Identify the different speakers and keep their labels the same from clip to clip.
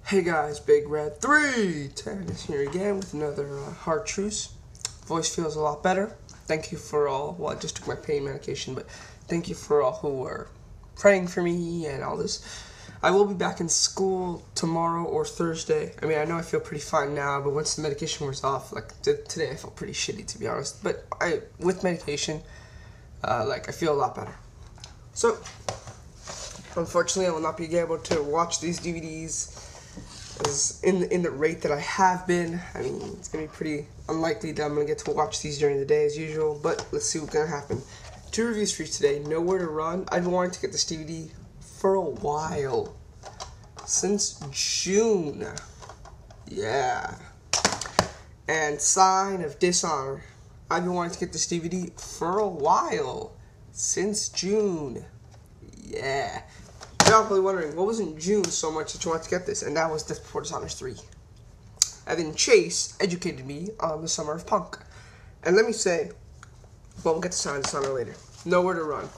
Speaker 1: Hey guys, Bigrat310 is here again with another Hardtruths. Voice feels a lot better. Thank you for all, well, I just took my pain medication, but thank you for all who were praying for me and all this. I will be back in school tomorrow or Thursday. I mean, I know I feel pretty fine now, but once the medication wears off, like today I felt pretty shitty, to be honest. But with medication, I feel a lot better. So, unfortunately, I will not be able to watch these DVDs as in the rate that I have been. I mean, it's going to be pretty unlikely that I'm going to get to watch these during the day as usual, but let's see what's going to happen. 2 reviews for you today. Nowhere to Run. I've been wanting to get this DVD for a while. Since June. Yeah. And Sign of Dishonor. I've been wanting to get this DVD for a while. Since June. Yeah. You're probably wondering, what was in June so much that you wanted to get this? And that was Death Before Dishonor 3. And then Chase educated me on the Summer of Punk. And let me say, well, we'll get to Sign of Dishonor later. Nowhere to Run.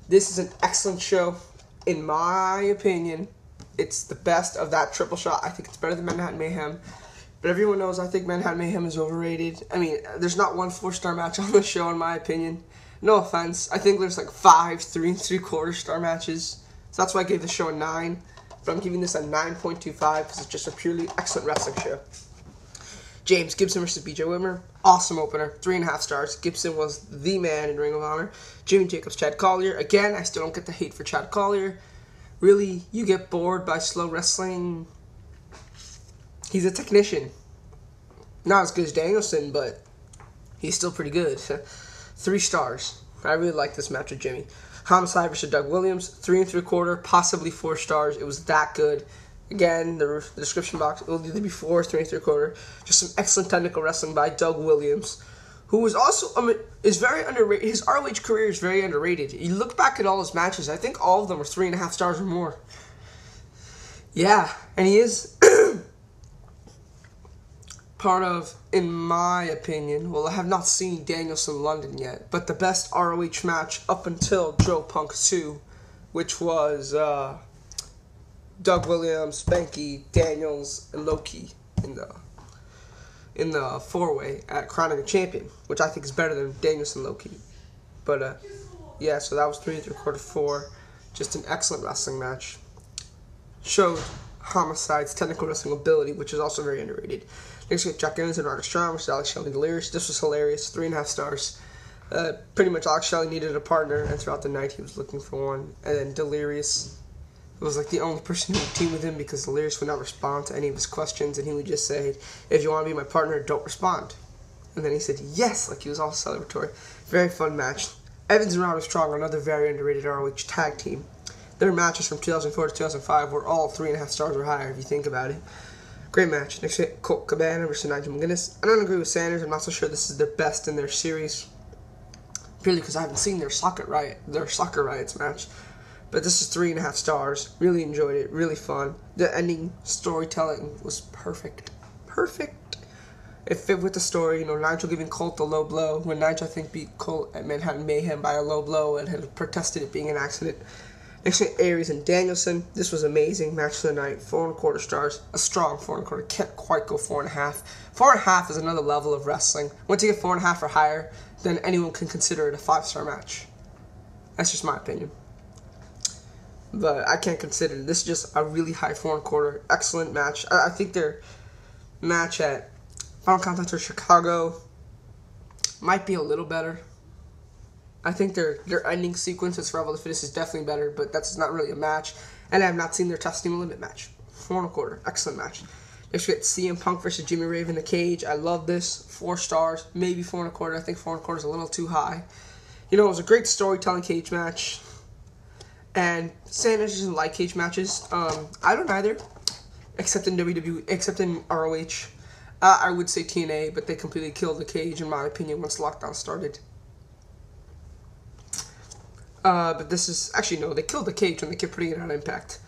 Speaker 1: This is an excellent show. In my opinion, it's the best of that triple shot. I think it's better than Manhattan Mayhem. But everyone knows I think Manhattan Mayhem is overrated. I mean, there's not one 4-star match on the show, in my opinion. No offense. I think there's like 5 3 3/4 star matches. So that's why I gave the show a 9. But I'm giving this a 9.25 because it's just a purely excellent wrestling show. James Gibson versus BJ Whitmer. Awesome opener. 3.5 stars. Gibson was the man in Ring of Honor. Jimmy Jacobs, Chad Collyer. Again, I still don't get the hate for Chad Collyer. Really, you get bored by slow wrestling. He's a technician. Not as good as Danielson, but he's still pretty good. 3 stars. I really like this match with Jimmy. Homicide versus Doug Williams. 3 3/4, possibly 4 stars. It was that good. Again, the description box, it will either be 4 or 3 3/4. Just some excellent technical wrestling by Doug Williams, who is also, is very underrated. His ROH career is very underrated. You look back at all his matches, I think all of them are 3.5 stars or more. Yeah, and he is part of, in my opinion, well, I have not seen Danielson London yet, but the best ROH match up until Joe Punk 2, which was Doug Williams, Spanky, Daniels, and Loki in the 4-way at Crowning a Champion, which I think is better than Danielson Loki. But yeah, so that was 3 3/4 4. Just an excellent wrestling match. Showed Homicide's technical wrestling ability, which is also very underrated. Next we got Jack Evans and Roderick versus Alex Shelley and Delirious. This was hilarious. 3.5 stars. Pretty much Alex Shelley needed a partner, and throughout the night he was looking for one. And then Delirious was like the only person who would team with him because Delirious would not respond to any of his questions, and he would just say, "If you want to be my partner, don't respond." And then he said yes, like he was all celebratory. Very fun match. Evans and Roderick Strong are another very underrated ROH tag team. Their matches from 2004 to 2005 were all 3.5 stars or higher, if you think about it. Great match. Next, we got Colt Cabana versus Nigel McGuinness. I don't agree with Sanders. I'm not so sure this is their best in their series, purely because I haven't seen their Soccer Riots match. But this is 3.5 stars. Really enjoyed it. Really fun. The ending storytelling was perfect. Perfect. It fit with the story. You know, Nigel giving Colt a low blow when Nigel, I think, beat Colt at Manhattan Mayhem by a low blow and had protested it being an accident. Next, Aries and Danielson. This was amazing. Match of the night. 4 1/4 stars. A strong 4 1/4. Can't quite go 4.5. 4.5 is another level of wrestling. Once you get 4.5 or higher, then anyone can consider it a 5-star match. That's just my opinion. But I can't consider this just a really high 4 1/4. Excellent match. I think their match at Final Contact or Chicago might be a little better. I think their ending sequence as Survival of the Fittest is definitely better, but that's not really a match. And I have not seen their Testing Limit match. 4 1/4. Excellent match. Next we get CM Punk versus Jimmy Rave in the cage. I love this. 4 stars. Maybe 4 1/4. I think 4 1/4 is a little too high. You know, it was a great storytelling cage match. And Sanders doesn't like cage matches. I don't either. Except in WWE. Except in ROH. I would say TNA, but they completely killed the cage, in my opinion, once Lockdown started. But this is, actually no, they killed the cage when they kept putting it on Impact.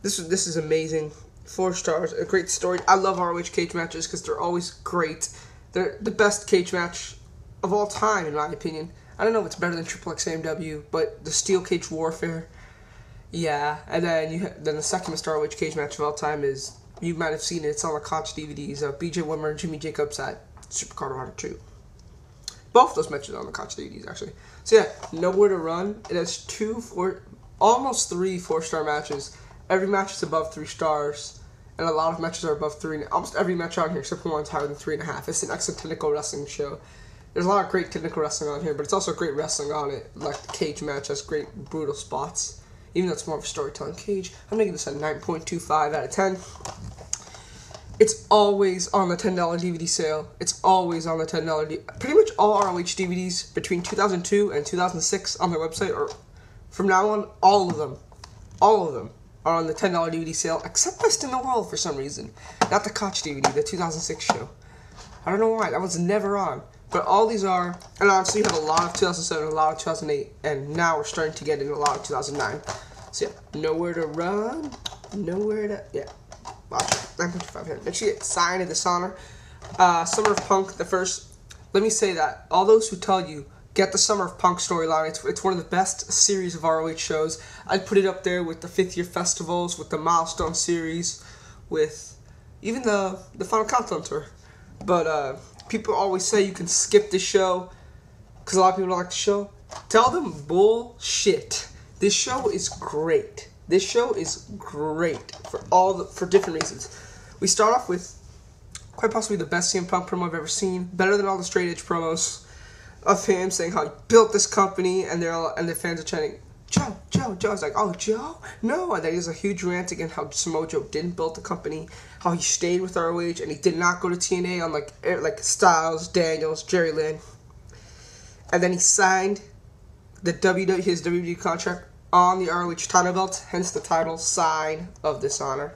Speaker 1: This is amazing. 4 stars, a great story. I love ROH cage matches because they're always great. They're the best cage match of all time, in my opinion. I don't know if it's better than XXX AMW, but the steel cage warfare, Yeah, and then the second Mr. ROH cage match of all time is, you might have seen it, it's on the Koch DVDs, BJ Whitmer and Jimmy Jacobs at Supercard Order 2. Both of those matches are on the Koch DVDs, actually. So yeah, Nowhere to Run. It has almost 3 4-star matches. Every match is above 3 stars, and a lot of matches are above 3. Almost every match on here, except for one's higher than 3.5. It's an excellent technical wrestling show. There's a lot of great technical wrestling on here, but it's also great wrestling on it. Like the cage match has great brutal spots. Even though it's more of a storytelling cage, I'm going to give this a 9.25 out of 10. It's always on the $10 DVD sale. It's always on the $10 DVD. Pretty much all ROH DVDs between 2002 and 2006 on their website, or from now on, all of them are on the $10 DVD sale, except Best in the World for some reason. Not the Koch DVD, the 2006 show. I don't know why, that was never on. But all these are, and honestly, you have a lot of 2007, a lot of 2008, and now we're starting to get in a lot of 2009. So yeah, Nowhere to Run, yeah. Watch it, 9.25 here. Next you get Sign of Dishonor. Summer of Punk, the first. Let me say that. All those who tell you, get the Summer of Punk storyline. It's one of the best series of ROH shows. I'd put it up there with the 5th year festivals, with the Milestone series, with even the Final Countdown tour. But people always say you can skip this show because a lot of people don't like the show. Tell them bullshit. This show is great. This show is great for different reasons. We start off with quite possibly the best CM Punk promo I've ever seen, better than all the straight edge promos of him saying how he built this company, and the fans are chanting, Joe, Joe, Joe. I was like, oh, Joe? No. And then there's a huge rant again how Samoa Joe didn't build the company, how he stayed with ROH, and he did not go to TNA on like Styles, Daniels, Jerry Lynn. And then he signed his WWE contract on the ROH title belt, hence the title, Sign of Dishonor.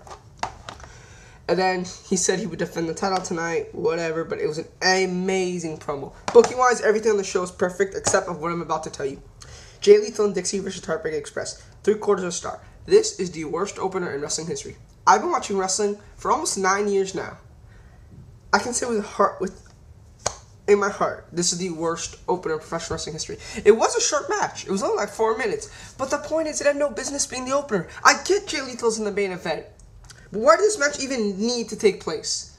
Speaker 1: And then he said he would defend the title tonight, whatever, but it was an amazing promo. Booking-wise, everything on the show is perfect, except of what I'm about to tell you. Lethal and Dixie versus Heartbreak Express, 3/4 star. This is the worst opener in wrestling history. I've been watching wrestling for almost 9 years now. I can say in my heart, this is the worst opener in professional wrestling history. It was a short match. It was only like 4 minutes. But the point is, it had no business being the opener. I get Jay Lethal's in the main event. But why did this match even need to take place?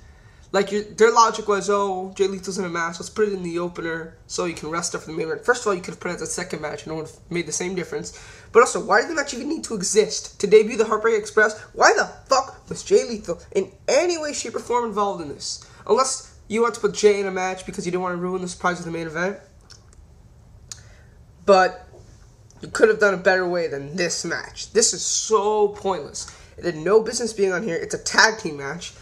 Speaker 1: Like, their logic was, oh, Jay Lethal's in a match, let's put it in the opener so you can rest up for the main event. First of all, you could have put it as a second match and it would have made the same difference. But also, why did the match even need to exist? To debut the Heartbreak Express? Why the fuck was Jay Lethal in any way, shape, or form involved in this? Unless you want to put Jay in a match because you didn't want to ruin the surprise of the main event. But you could have done a better way than this match. This is so pointless. It had no business being on here. It's a tag team match.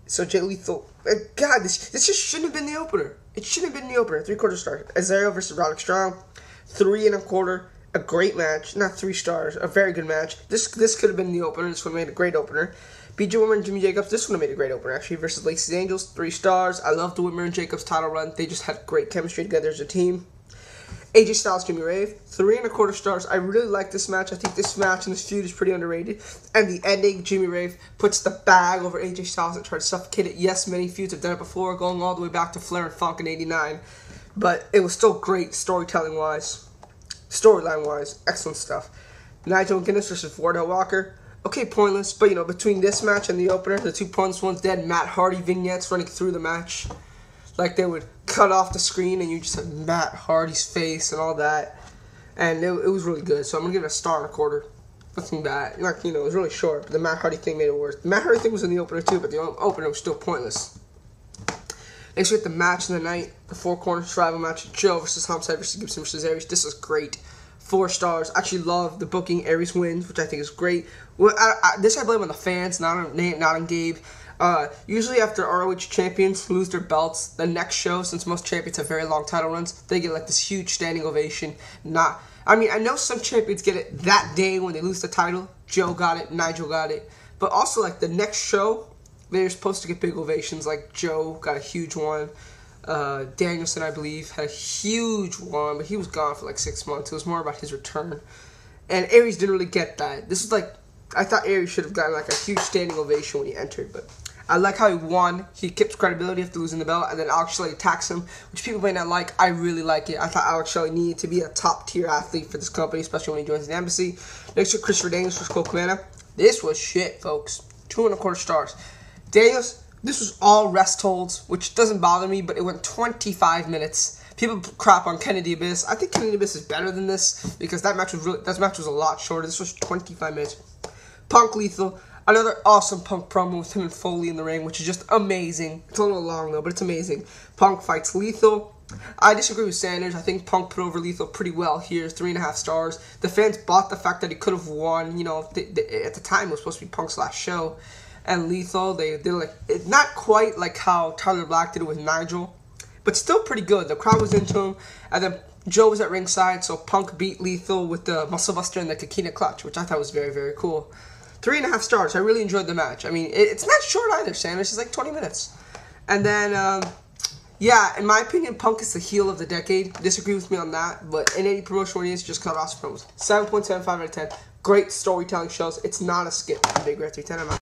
Speaker 1: So Jay Lethal, God, this just shouldn't have been the opener. It shouldn't have been the opener. 3/4 star. Azario versus Roderick Strong, 3.25. A great match, not 3 stars. A very good match. This could have been the opener. This would have made a great opener. BJ Whitmer and Jimmy Jacobs, this would have made a great opener, actually, versus Lacey's Angels, 3 stars. I love the Whitmer and Jacobs title run. They just had great chemistry together as a team. AJ Styles, Jimmy Rave, 3.25 stars. I really like this match. I think this match and this feud is pretty underrated. And the ending, Jimmy Rave puts the bag over AJ Styles and tries to suffocate it. Yes, many feuds have done it before, going all the way back to Flair and Funk in '89. But it was still great storytelling-wise. Storyline-wise, excellent stuff. Nigel and McGuinness versus Wardell Walker. Okay, pointless, but between this match and the opener, the 2 pointless ones, they had Matt Hardy vignettes running through the match. Like, they would cut off the screen and you just had Matt Hardy's face and all that. And it was really good, so I'm going to give it a 1.25. Nothing bad. Like, it was really short, but the Matt Hardy thing made it worse. The Matt Hardy thing was in the opener too, but the opener was still pointless. Next we get the match of the night, the 4-corner survival match, Joe versus Homicide versus Gibson versus Aries. This is great. 4 stars. I actually love the booking. Aries wins, which I think is great. Well, this I blame on the fans, not on Gabe. Usually after ROH champions lose their belts, the next show, since most champions have very long title runs, they get like this huge standing ovation. I know some champions get it that day when they lose the title. Joe got it, Nigel got it. But also like the next show, they're supposed to get big ovations. Like Joe got a huge one. Danielson, I believe, had a huge one, but he was gone for like 6 months. It was more about his return. And Aries didn't really get that. This is like, I thought Aries should have gotten like a huge standing ovation when he entered, but I like how he won. He keeps credibility after losing the belt, and then Alex Shelley attacks him, which people may not like. I really like it. I thought Alex Shelley needed to be a top-tier athlete for this company, especially when he joins the embassy. Next to Christopher Daniels vs. Colt Cabana. This was shit, folks. 2.25 stars. Daniels, this was all rest holds, which doesn't bother me, but it went 25 minutes. People crap on Kennedy Abyss. I think Kennedy Abyss is better than this because that match was a lot shorter. This was 25 minutes. Punk Lethal. Another awesome Punk promo with him and Foley in the ring, which is just amazing. It's a little long, though, but it's amazing. Punk fights Lethal. I disagree with Sanders. I think Punk put over Lethal pretty well here. 3.5 stars. The fans bought the fact that he could have won. You know, at the time, it was supposed to be Punk's last show. And Lethal, they're like, not quite like how Tyler Black did it with Nigel, but still pretty good. The crowd was into him. And then Joe was at ringside, so Punk beat Lethal with the Muscle Buster and the Kikina Clutch, which I thought was very, very cool. 3.5 stars. I really enjoyed the match. I mean, it's not short either, Sanders. It's like 20 minutes. And then, yeah, in my opinion, Punk is the heel of the decade. Disagree with me on that, but in any promotion where he is, just cut off promos. 7.75 out of 10. Great storytelling shows. It's not a skip. Bigrat310, I'm out.